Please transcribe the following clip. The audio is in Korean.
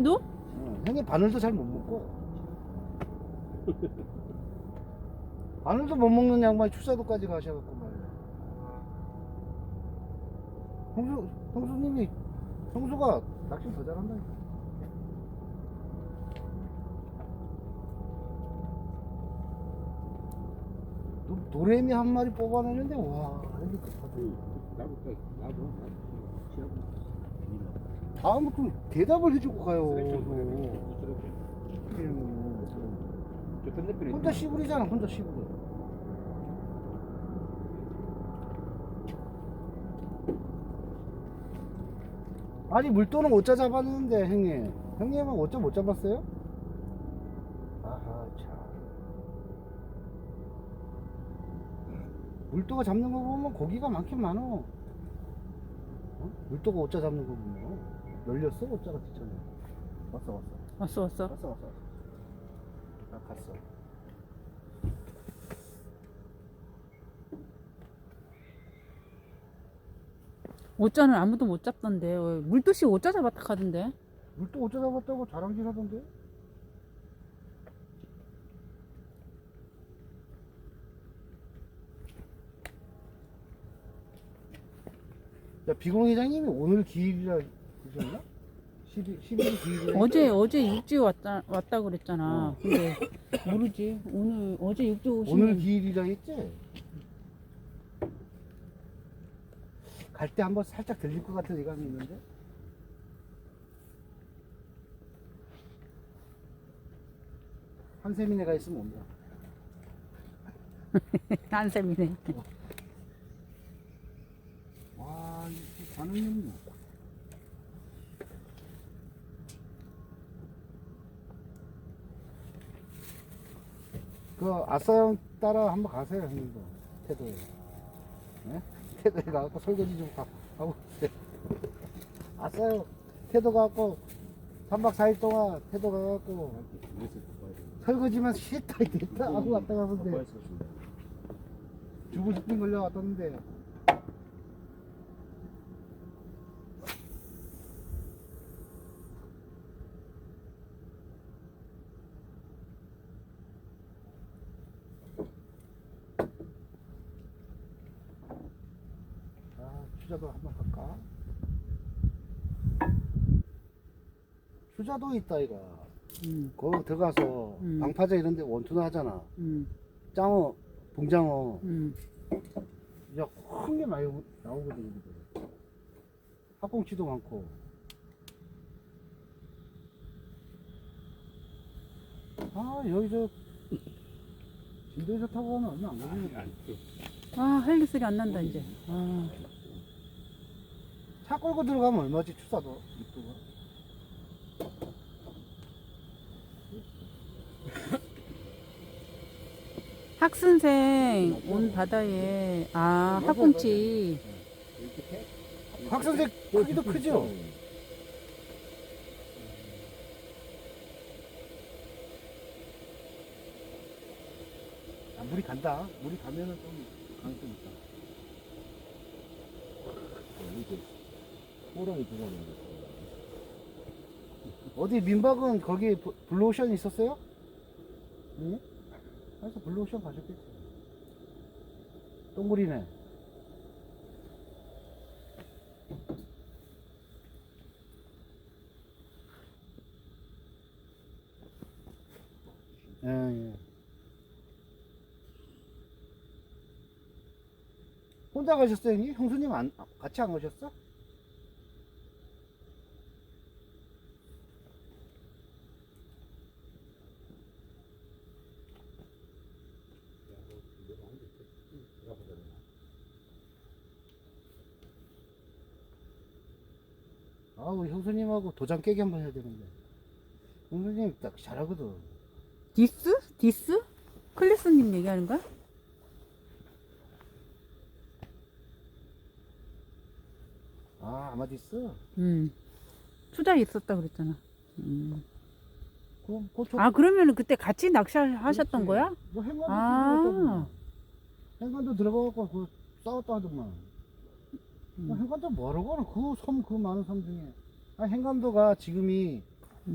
너? 형님 바늘도 잘 못 먹고 바늘도 못 먹는 양반이 출사도까지 가셔갖고 말이야. 형수님이 형수가 낚시 더 잘한다니까. 도래미 한 마리 뽑아내는데 와 이게 급하다. 나도 다음에 그 대답을 해주고 가요. 혼자 씨부리잖아. 혼자 씨부리. 아니 물도는 어짜 잡았는데 형님은 어짜 못 잡았어요? 아하 참. 물도가 잡는 거 보면 고기가 많긴 많어. 어? 물도가 어짜 잡는 거 보면 열렸어 어짜가 뒤쳐네. 왔어. 나 갔어. 오자는 아무도 못 잡던데. 물도씨 오자 잡았다 하던데. 물도 어짜 잡았다고 자랑질 하던데. 야, 비공 회장님이 오늘 기일이라 그러셨나? 11일 기일이라. 어제 육지 왔다 그랬잖아. 어. 근데 모르지. 어제 육지 오늘 오시면 기일이라 했지? 갈 때 한번 살짝 들릴 것 같은 예감이 있는데? 한세민애가 있으면 온다. 안셈이네. 와, 이 반응이 그 아싸형 따라 한번 가세요, 형님도. 태도에. 네? 태도에 가갖고 설거지 좀 하고 오세요. 아싸형 태도 가갖고 3박 4일 동안 태도 가갖고 설거지만 싫다 됐다 하고 왔다 가는데 주부식빈 걸려 왔던데. 추자도 한번 갈까? 추자도 있다 이가. 거기 들어가서 방파제 이런데 원투나 하잖아. 장어, 붕장어, 이제 큰 게 많이 나오거든. 학꽁치도 많고. 아 여기 저 진도에서 타고 가면 얼마 안 걸리네. 아, 헬기 소리 안 난다, 이제. 아. 차 끌고 들어가면 얼마지 추사도 입구가? 학선생 온 바다에, 학꽁치. 학선생 크기도 크죠? 아, 물이 간다. 물이 가면은 좀 강점 있다. 호랑이 들어가는 어디 민박은 거기 블루오션 있었어요? 응? 그래서 블루오션 가셨겠지. 동굴이네. 예. 혼자 가셨어요, 형님? 형수님 같이 안 가셨어? 아우, 형수님하고 도장 깨기 한번 해야 되는데. 형수님 딱 잘하거든. 디스? 디스? 클리스님 얘기하는 거야? 아, 아마디스? 투자 있었다 그랬잖아. 그럼 고쳐. 그러면은 그때 같이 낚시하셨던 거야? 뭐 행간도 아. 들어갔다더만. 행간도 들어가갖고 그 싸웠다 하더만. 행간도 뭐라고 하나? 그 많은 섬 중에. 행간도가 지금이